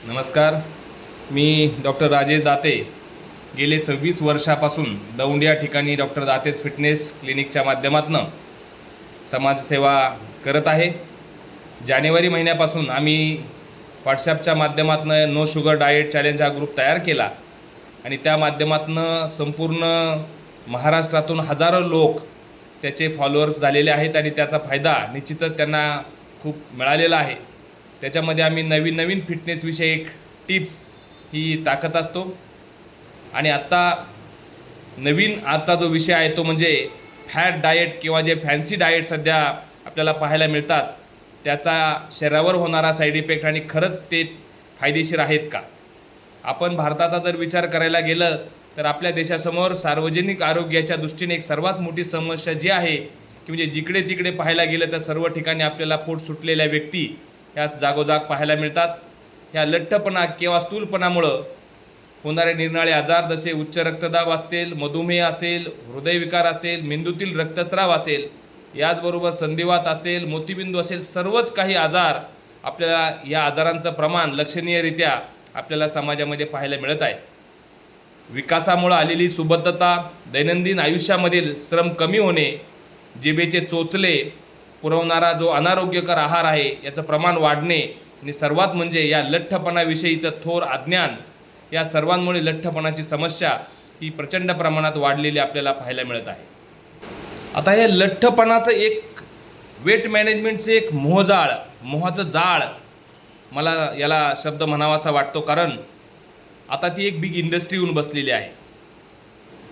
नमस्कार. मी डॉक्टर राजेश दाते गेले 26 वर्षापासून दौंड या ठिकाणी डॉक्टर दातेच फिटनेस क्लिनिकच्या माध्यमातून समाजसेवा करत आहे. जानेवारी महिन्यापासून आम्ही व्हॉट्सॲपच्या माध्यमातून नो शुगर डाएट चॅलेंज हा ग्रुप तयार केला आणि त्या माध्यमातून संपूर्ण महाराष्ट्रातून हजारो लोक त्याचे फॉलोअर्स झालेले आहेत आणि त्याचा फायदा निश्चितच त्यांना खूप मिळालेला आहे. त्याच्यामध्ये आम्ही नवीन फिटनेसविषयक टिप्स ही टाकत असतो आणि आत्ता नवीन आजचा जो विषय आहे तो म्हणजे फॅट डाएट किंवा जे फॅन्सी डाएट सध्या आपल्याला पाहायला मिळतात त्याचा शरीरावर होणारा साईड इफेक्ट आणि खरंच ते फायदेशीर आहेत का. आपण भारताचा जर विचार करायला गेलं तर आपल्या देशासमोर सार्वजनिक आरोग्याच्या दृष्टीने एक सर्वात मोठी समस्या जी आहे की म्हणजे जिकडे तिकडे पाहायला गेलं तर सर्व ठिकाणी आपल्याला पोट सुटलेल्या व्यक्ती ह्या जागोजाग पाहायला मिळतात. ह्या लठ्ठपणा किंवा स्थूलपणामुळं होणारे निरनिराळे आजार जसे उच्च रक्तदाब असेल, मधुमेह असेल, हृदयविकार असेल, मेंदूतील रक्तस्राव असेल, याचबरोबर संधिवात असेल, मोतीबिंदू असेल, सर्वच काही आजार आपल्याला या आजारांचं प्रमाण लक्षणीयरित्या आपल्याला समाजामध्ये पाहायला मिळत आहे. विकासामुळे आलेली सुबत्तता, दैनंदिन आयुष्यामधील श्रम कमी होणे, जिभेचे चोचले पुरवणारा जो अनारोग्यकर आहार आहे याचं प्रमाण वाढणे आणि सर्वात म्हणजे या लठ्ठपणाविषयीचं थोर अज्ञान, या सर्वांमुळे लठ्ठपणाची समस्या ही प्रचंड प्रमाणात वाढलेली आपल्याला पाहायला मिळत आहे. आता हे लठ्ठपणाचं एक वेट मॅनेजमेंटचं एक मोहाचं जाळ मला याला शब्द म्हणावासा वाटतो, कारण आता ती एक बिग इंडस्ट्री होऊन बसलेली आहे.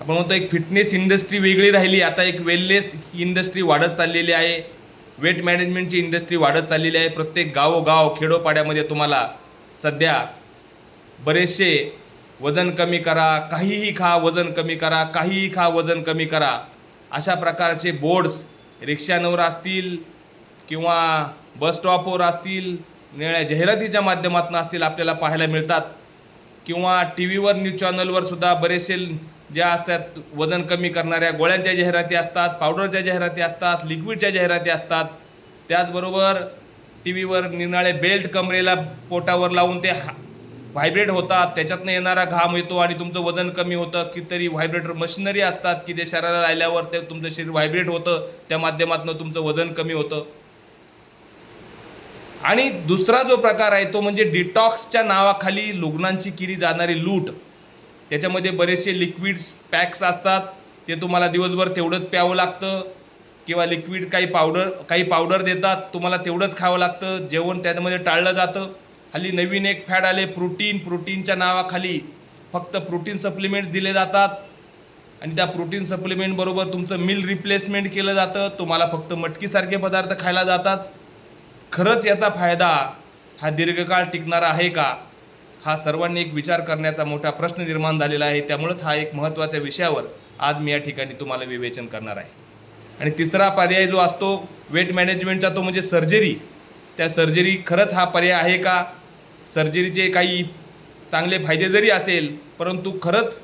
आपण म्हणतो एक फिटनेस इंडस्ट्री वेगळी राहिली, आता एक वेलनेस इंडस्ट्री वाढत चाललेली आहे, वेट मॅनेजमेंटची इंडस्ट्री वाढत चाललेली आहे. प्रत्येक गावोगाव खेडोपाड्यामध्ये तुम्हाला सध्या बरेचसे वजन कमी करा, काहीही खा वजन कमी करा, काहीही खा वजन कमी करा, अशा प्रकारचे बोर्ड्स रिक्षांवर असतील किंवा बस स्टॉपवर असतील, निळ्या जाहिरातीच्या माध्यमातून असतील आपल्याला पाहायला मिळतात. किंवा टी व्हीवर न्यूज चॅनलवर सुद्धा बरेचसे ज्या असतात वजन कमी करणाऱ्या गोळ्यांच्या जाहिराती असतात, पावडरच्या जाहिराती असतात, लिक्विडच्या जाहिराती असतात. त्याचबरोबर टी व्हीवर निरनिराळे बेल्ट कमरेला पोटावर लावून ते व्हायब्रेट होतात, त्याच्यातनं येणारा घाम येतो आणि तुमचं वजन कमी होतं. कितीतरी व्हायब्रेटर मशिनरी असतात की ते शरीराला लावल्यावर ते तुमचं शरीर व्हायब्रेट होतं, त्या माध्यमातून तुमचं वजन कमी होतं. आणि दुसरा जो प्रकार आहे तो म्हणजे डिटॉक्सच्या नावाखाली रुग्णांची केली जाणारी लूट. त्याच्यामध्ये बरेचसे लिक्विड्स पॅक्स असतात, ते तुम्हाला दिवसभर तेवढंच प्यावं लागतं किंवा लिक्विड काही पावडर देतात, तुम्हाला तेवढंच खावं लागतं. जेवण त्यामध्ये टाळलं जातं. हल्ली नवीन एक फॅड आले प्रोटीनच्या नावाखाली फक्त प्रोटीन सप्लिमेंट्स दिले जातात आणि त्या प्रोटीन सप्लिमेंट बरोबर तुमचं मील रिप्लेसमेंट केलं जातं. तुम्हाला फक्त मटकीसारखे पदार्थ खायला जातात. खरंच याचा फायदा हा दीर्घकाळ टिकणारा आहे का, हा सर्वांनी एक विचार करण्याचा मोठा प्रश्न निर्माण झालेला आहे. त्यामुळंच हा एक महत्त्वाच्या विषयावर आज मी या ठिकाणी तुम्हाला विवेचन करणार आहे. आणि तिसरा पर्याय जो असतो वेट मॅनेजमेंटचा तो म्हणजे सर्जरी. त्या सर्जरी खरंच हा पर्याय आहे का. सर्जरीचे काही चांगले फायदे जरी असेल परंतु खरंच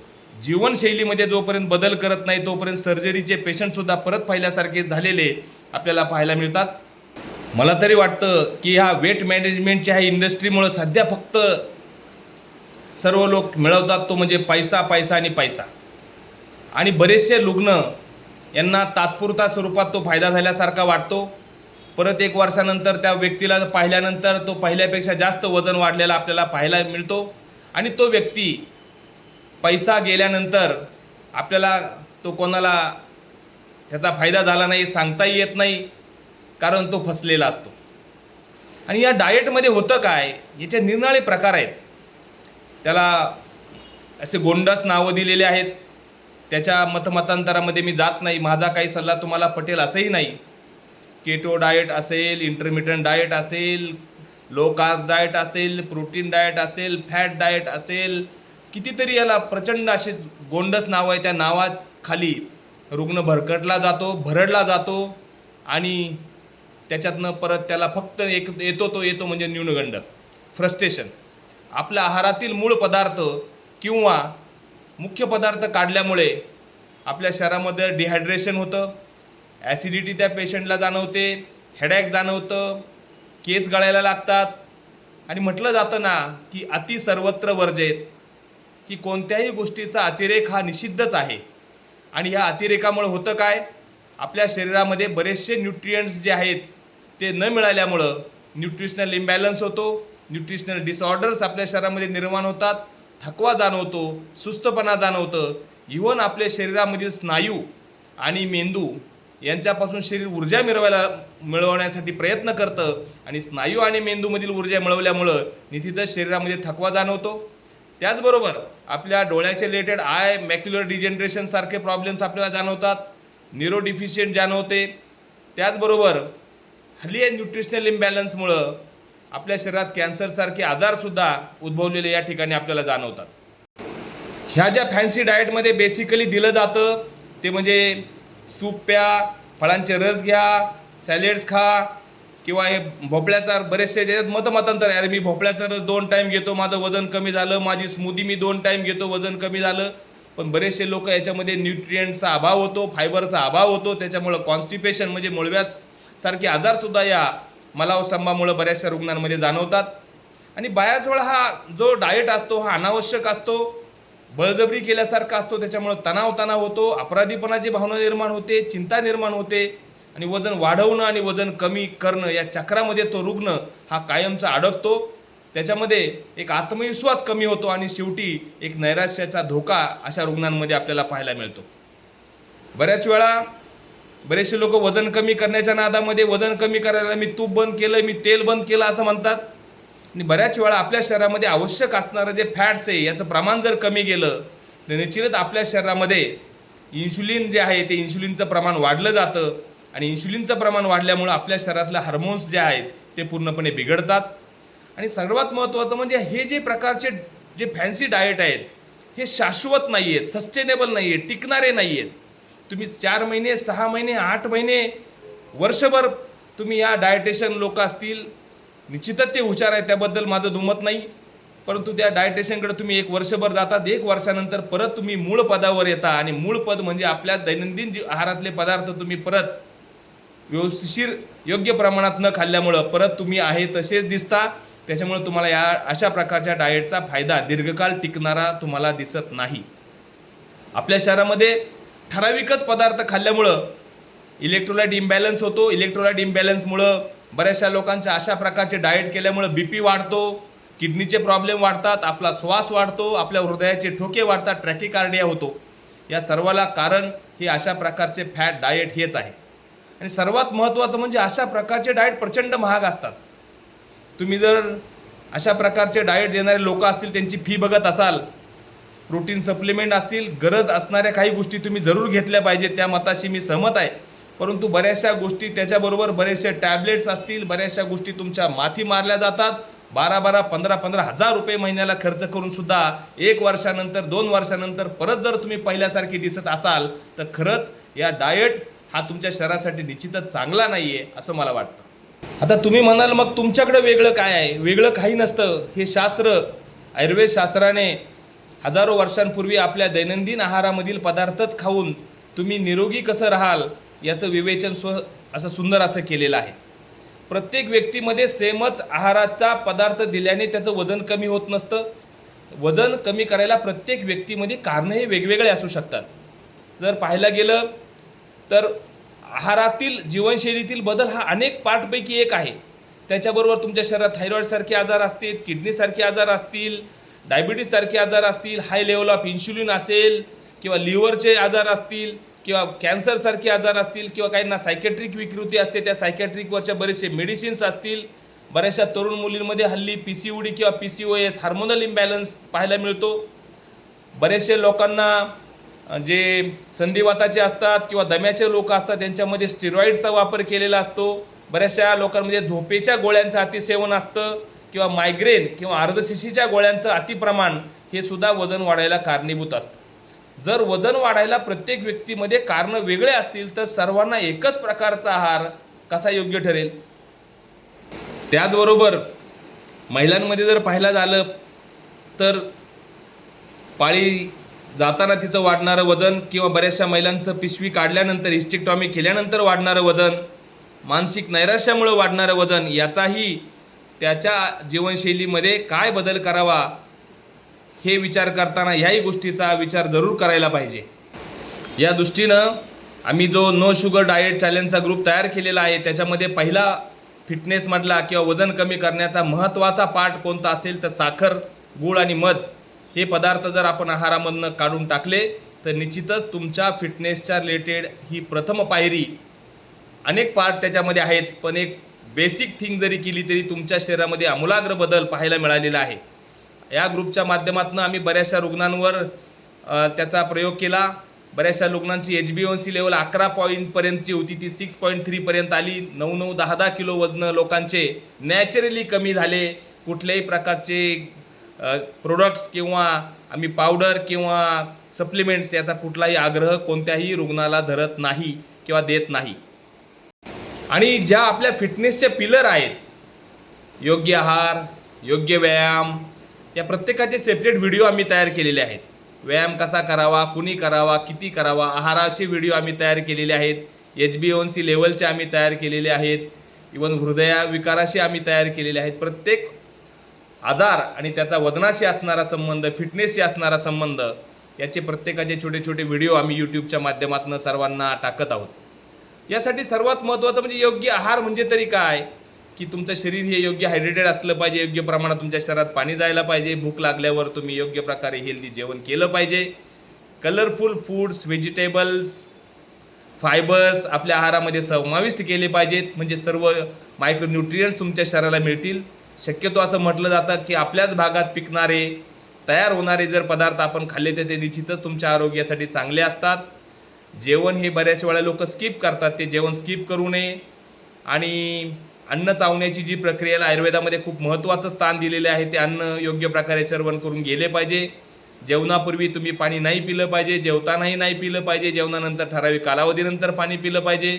जीवनशैलीमध्ये जोपर्यंत बदल करत नाही तोपर्यंत सर्जरीचे पेशंटसुद्धा परत पाहिल्यासारखे झालेले आपल्याला पाहायला मिळतात. मला तरी वाटतं की ह्या वेट मॅनेजमेंटच्या ह्या इंडस्ट्रीमुळं सध्या फक्त सर्व लोक मिळवतात तो म्हणजे पैसा पैसा आणि पैसा. आणि बरेचसे रुग्ण यांना तात्पुरता स्वरूपात तो फायदा झाल्यासारखा वाटतो. परत 1 वर्षानंतर त्या व्यक्तीला पाहिल्यानंतर तो पहिल्यापेक्षा जास्त वजन वाढलेला आपल्याला पाहायला मिळतो आणि तो व्यक्ती पैसा गेल्यानंतर आपल्याला तो कोणाला त्याचा फायदा झाला नाही सांगताही येत नाही, कारण तो फसलेला असतो. आणि या डाएटमध्ये होतं काय, याचे निरनिराळे प्रकार आहेत. त्याला असे गोंडस नावं दिलेले आहेत. त्याच्या मतमतांतरामध्ये मी जात नाही, माझा काही सल्ला तुम्हाला पटेल असंही नाही. केटो डाएट असेल, इंटरमिटंट डाएट असेल, लो कार्ब डाएट असेल, प्रोटीन डाएट असेल, फॅट डाएट असेल, कितीतरी याला प्रचंड असे गोंडस नावं आहे. त्या नावाखाली रुग्ण भरडला जातो आणि त्याच्यातनं परत त्याला फक्त येतो म्हणजे न्यूनगंड, फ्रस्ट्रेशन. आपल्या आहारातील मूळ पदार्थ किंवा मुख्य पदार्थ काढल्यामुळे आपल्या शरीरामध्ये डिहायड्रेशन होतं, ॲसिडिटी त्या पेशंटला जाणवते, हेडॅक जाणवतं, केस गळायला लागतात आणि म्हटलं जातं ना की अति सर्वत्र वर्जेत, की कोणत्याही गोष्टीचा अतिरेक हा निषिद्धच आहे. आणि या अतिरेकामुळे होतं काय, आपल्या शरीरामध्ये बरेचसे न्यूट्रियंट्स जे आहेत ते न मिळाल्यामुळं न्यूट्रिशनल इम्बॅलन्स होतो, न्यूट्रिशनल डिसऑर्डर्स आपल्या शरीरामध्ये निर्माण होतात, थकवा जाणवतो, सुस्तपणा जाणवतं. इव्हन आपल्या शरीरामधील स्नायू आणि मेंदू यांच्यापासून शरीर ऊर्जा मिळवण्यासाठी प्रयत्न करतं आणि स्नायू आणि मेंदूमधील ऊर्जा मिळवल्यामुळं निश्चितच शरीरामध्ये थकवा जाणवतो. त्याचबरोबर आपल्या डोळ्याचे रिलेटेड आय मॅक्युलर डिजनरेशन सारखे प्रॉब्लेम्स आपल्याला जाणवतात, न्यूरो डिफिशियंट जाणवते. त्याचबरोबर हल्ली न्यूट्रिशनल इम्बॅलन्समुळं आपल्या शरीरात कॅन्सरसारखे आजारसुद्धा उद्भवलेले या ठिकाणी आपल्याला जाणवतात. ह्या ज्या फॅन्सी डाएटमध्ये बेसिकली दिलं जातं ते म्हणजे सूप प्या, फळांचे रस घ्या, सॅलेड्स खा, किंवा हे भोपळ्याचा बरेचसे त्याच्यात मतमतांतर आहे, अरे मी भोपळ्याचा रस 2 टाईम घेतो, माझं वजन कमी झालं, माझी स्मूदी मी 2 टाईम घेतो, वजन कमी झालं. पण बरेचसे लोक याच्यामध्ये न्यूट्रियंट्सचा अभाव होतो, फायबरचा अभाव होतो, त्याच्यामुळं कॉन्स्टिपेशन म्हणजे मूळव्याधसारखे आजारसुद्धा या मलावस्तंभामुळे बऱ्याचशा रुग्णांमध्ये जाणवतात. आणि बऱ्याच वेळा हा जो डाएट असतो हा अनावश्यक असतो, बळजबरी केल्यासारखा असतो, त्याच्यामुळं तणाव होतो, अपराधीपणाची भावना निर्माण होते, चिंता निर्माण होते आणि वजन वाढवणं आणि वजन कमी करणं या चक्रामध्ये तो रुग्ण हा कायमचा अडकतो. त्याच्यामध्ये एक आत्मविश्वास कमी होतो आणि शेवटी एक नैराश्याचा धोका अशा रुग्णांमध्ये आपल्याला पाहायला मिळतो. बऱ्याच वेळा बरेचसे लोक वजन कमी करण्याच्या नादामध्ये वजन कमी करायला मी तूप बंद केलं, मी तेल बंद केलं असं म्हणतात. आणि बऱ्याच वेळा आपल्या शरीरामध्ये आवश्यक असणारं जे फॅट्स आहे याचं प्रमाण जर कमी गेलं तर निश्चितच आपल्या शरीरामध्ये इन्शुलिन जे आहे ते इन्शुलिनचं प्रमाण वाढलं जातं आणि इन्शुलिनचं प्रमाण वाढल्यामुळं आपल्या शरीरातले हार्मोन्स जे आहेत ते पूर्णपणे बिघडतात. आणि सर्वात महत्त्वाचं म्हणजे हे जे प्रकारचे जे फॅन्सी डाएट आहेत हे शाश्वत नाही आहेत, सस्टेनेबल नाही आहेत, टिकणारे नाही आहेत. तुम्ही 4 महिने, 6 महिने, 8 महिने, वर्षभर तुम्ही या डायटेशन लोक असतील, निश्चितच ते हुशार आहे, त्याबद्दल माझं दुमत नाही. परंतु त्या डायटेशनकडे तुम्ही 1 वर्षभर जातात, 1 वर्षानंतर परत तुम्ही मूळ पदावर येता आणि मूळ पद म्हणजे आपल्या दैनंदिन आहारातले पदार्थ तुम्ही परत व्यवस्थिशीर योग्य प्रमाणात न खाल्ल्यामुळं परत तुम्ही आहे तसेच दिसता. त्याच्यामुळे तुम्हाला या अशा प्रकारच्या डाएटचा फायदा दीर्घकाळ टिकणारा तुम्हाला दिसत नाही. आपल्या शरीरामध्ये ठराविकच पदार्थ खाल्ल्यामुळं इलेक्ट्रोलाइट इम्बॅलन्स होतो. इलेक्ट्रोलाइट इम्बॅलन्समुळं बऱ्याचशा लोकांच्या अशा प्रकारचे डाएट केल्यामुळं BP वाढतो, किडनीचे प्रॉब्लेम वाढतात, आपला श्वास वाढतो, आपल्या हृदयाचे ठोके वाढतात, ट्रॅकिकार्डिया होतो. या सर्वाला कारण हे अशा प्रकारचे फॅट डाएट हेच आहे. आणि सर्वात महत्त्वाचं म्हणजे अशा प्रकारचे डाएट प्रचंड महाग असतात. तुम्ही जर अशा प्रकारचे डाएट देणारे लोक असतील त्यांची फी बघत असाल, प्रोटीन सप्लिमेंट असतील, गरज असणाऱ्या काही गोष्टी तुम्ही जरूर घेतल्या पाहिजेत, त्या मताशी मी सहमत आहे. परंतु बऱ्याचशा गोष्टी त्याच्याबरोबर बरेचसे टॅबलेट्स असतील, बऱ्याचशा गोष्टी तुमच्या माथी मारल्या जातात. 12-12, 15-15 हजार रुपये महिन्याला खर्च करून सुद्धा 1 वर्षानंतर 2 वर्षानंतर परत जर तुम्ही पहिल्यासारखी दिसत असाल तर खरंच या डाएट हा तुमच्या शरीरासाठी निश्चितच चांगला नाही आहे असं मला वाटतं. आता तुम्ही म्हणाल मग तुमच्याकडे वेगळं काय आहे? वेगळं काही नसतं. हे शास्त्र, आयुर्वेद शास्त्राने हजारो वर्षांपूर्वी आपल्या दैनंदिन आहारामधील पदार्थच खाऊन तुम्ही निरोगी कसं राहाल याचं विवेचन असं सुंदर असं केलेलं आहे. प्रत्येक व्यक्तीमध्ये सेमच आहाराचा पदार्थ दिल्याने त्याचं वजन कमी होत नसतं. वजन कमी करायला प्रत्येक व्यक्तीमध्ये कारणं हे वेगवेगळे असू शकतात. जर पाहायला गेलं तर आहारातील जीवनशैलीतील बदल हा अनेक पार्टपैकी एक आहे. त्याच्याबरोबर तुमच्या शरीरात थायरॉईडसारखे आजार असतील, किडनीसारखे आजार असतील, डायबिटीससारखे आजार असतील, हाय लेवल ऑफ इन्शुलिन असेल, किंवा लिव्हरचे आजार असतील, किंवा कॅन्सरसारखे आजार असतील, किंवा काहींना सायकॅट्रिक विकृती असते, त्या सायकॅट्रिकवरच्या बरेचसे मेडिसिन्स असतील. बऱ्याचशा तरुण मुलींमध्ये हल्ली PCOD किंवा PCOS हार्मोनल इम्बॅलन्स पाहायला मिळतो. बरेचसे लोकांना जे संधिवाताचे असतात किंवा दम्याचे लोक असतात त्यांच्यामध्ये स्टेरॉईडचा वापर केलेला असतो. बऱ्याचशा लोकांमध्ये झोपेच्या गोळ्यांचं अतिसेवन असतं, किंवा मायग्रेन किंवा अर्धशिशीच्या गोळ्यांचं अतिप्रमाण हे सुद्धा वजन वाढायला कारणीभूत असतं. जर वजन वाढायला प्रत्येक व्यक्तीमध्ये कारणं वेगळे असतील तर सर्वांना एकच प्रकारचा आहार कसा योग्य ठरेल? त्याचबरोबर महिलांमध्ये जर पाहायला झालं तर पाळी जाताना तिचं वाढणारं वजन, किंवा बऱ्याचशा महिलांचं पिशवी काढल्यानंतर हिस्टेक्टॉमी केल्यानंतर वाढणारं वजन, मानसिक नैराश्यामुळे वाढणारं वजन याचाही त्याच्या जीवनशैलीमध्ये काय बदल करावा हे विचार करताना ह्याही गोष्टीचा विचार जरूर करायला पाहिजे. या दृष्टीनं आम्ही जो नो शुगर डाएट चॅलेंजचा ग्रुप तयार केलेला आहे, त्याच्यामध्ये पहिला फिटनेसमधला किंवा वजन कमी करण्याचा महत्त्वाचा पार्ट कोणता असेल तर साखर, गूळ आणि मध हे पदार्थ जर आपण आहारामधनं काढून टाकले तर निश्चितच तुमच्या फिटनेसच्या रिलेटेड ही प्रथम पायरी. अनेक पार्ट त्याच्यामध्ये आहेत, पण एक बेसिक थिंग जरी केली तरी तुमच्या शरीरामध्ये आमूलाग्र बदल पाहायला मिळालेला आहे. या ग्रुपच्या माध्यमातून आम्ही बऱ्याचशा रुग्णांवर त्याचा प्रयोग केला. बऱ्याचशा रुग्णांची HbA1c लेवल 11 पॉईंटपर्यंतची होती, ती 6.3पर्यंत आली. 9-9, 10-10 किलो वजन लोकांचे नॅचरली कमी झाले. कुठल्याही प्रकारचे प्रोडक्ट्स किंवा आम्ही पावडर किंवा सप्लिमेंट्स याचा कुठलाही आग्रह कोणत्याही रुग्णाला धरत नाही किंवा देत नाही. आणि ज्या आपल्या फिटनेसचे पिलर आहेत, योग्य आहार, योग्य व्यायाम, या प्रत्येकाचे सेपरेट व्हिडिओ आम्ही तयार केलेले आहेत. व्यायाम कसा करावा, कुणी करावा, किती करावा, आहाराचे व्हिडिओ आम्ही तयार केलेले आहेत. HbA1c लेवलचे आम्ही तयार केलेले आहेत. इवन हृदयविकाराशी आम्ही तयार केलेले आहेत. प्रत्येक आजार आणि त्याचा वजनाशी असणारा संबंध, फिटनेसशी असणारा संबंध, याचे प्रत्येकाचे छोटे छोटे व्हिडिओ आम्ही यूट्यूबच्या माध्यमातून सर्वांना टाकत आहोत. यासाठी सर्वात महत्त्वाचं म्हणजे योग्य आहार म्हणजे तरी काय, की तुमचं शरीर हे योग्य हायड्रेटेड असलं पाहिजे, योग्य प्रमाणात तुमच्या शरीरात पाणी जायला पाहिजे, भूक लागल्यावर तुम्ही योग्य प्रकारे हेल्दी जेवण केलं पाहिजे, कलरफुल फूड्स, व्हेजिटेबल्स, फायबर्स आपल्या आहारामध्ये समाविष्ट केले पाहिजेत, म्हणजे सर्व मायक्रोन्यूट्रियंट्स तुमच्या शरीराला मिळतील. शक्यतो असं म्हटलं जातं की आपल्याच भागात पिकणारे, तयार होणारे जर पदार्थ आपण खाल्ले तर ते निश्चितच तुमच्या आरोग्यासाठी चांगले असतात. जेवण हे बऱ्याच वेळा लोक स्किप करतात, ते जेवण स्किप करू नये. आणि अन्न चावण्याची जी प्रक्रियेला आयुर्वेदामध्ये खूप महत्त्वाचं स्थान दिलेले आहे, ते अन्न योग्य प्रकारे चर्वण करून गेले पाहिजे. जेवणापूर्वी तुम्ही पाणी नाही पिलं पाहिजे, जेवतानाही नाही पिलं पाहिजे, जेवणानंतर ठराविक कालावधीनंतर पाणी पिलं पाहिजे.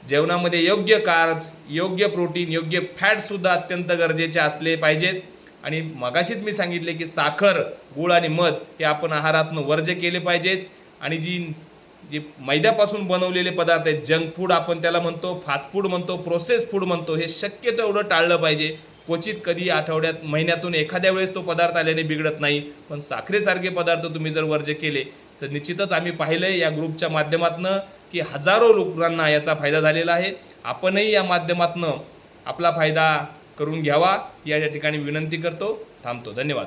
जेवणामध्ये योग्य कार्ब्स, योग्य प्रोटीन, योग्य फॅटसुद्धा अत्यंत गरजेचे असले पाहिजेत. आणि मगाशीच मी सांगितले की साखर, गूळ आणि मध हे आपण आहारातून वर्ज्य केले पाहिजेत. आणि जे मैद्यापासून बनवलेले पदार्थ आहेत, जंक फूड आपण त्याला म्हणतो, फास्ट फूड म्हणतो, प्रोसेस फूड म्हणतो, हे शक्यतो एवढं टाळलं पाहिजे. क्वचित कधी आठवड्यात, महिन्यातून एखाद्या वेळेस तो पदार्थ आल्याने बिघडत नाही, पण साखरेसारखे पदार्थ तुम्ही जर वर्ज्य केले तर निश्चितच आम्ही पाहिलं आहे या ग्रुपच्या माध्यमातून की हजारो रुग्णांना याचा फायदा झालेला आहे. आपणही या माध्यमातून आपला फायदा करून घ्यावा या ठिकाणी विनंती करतो. थांबतो. धन्यवाद.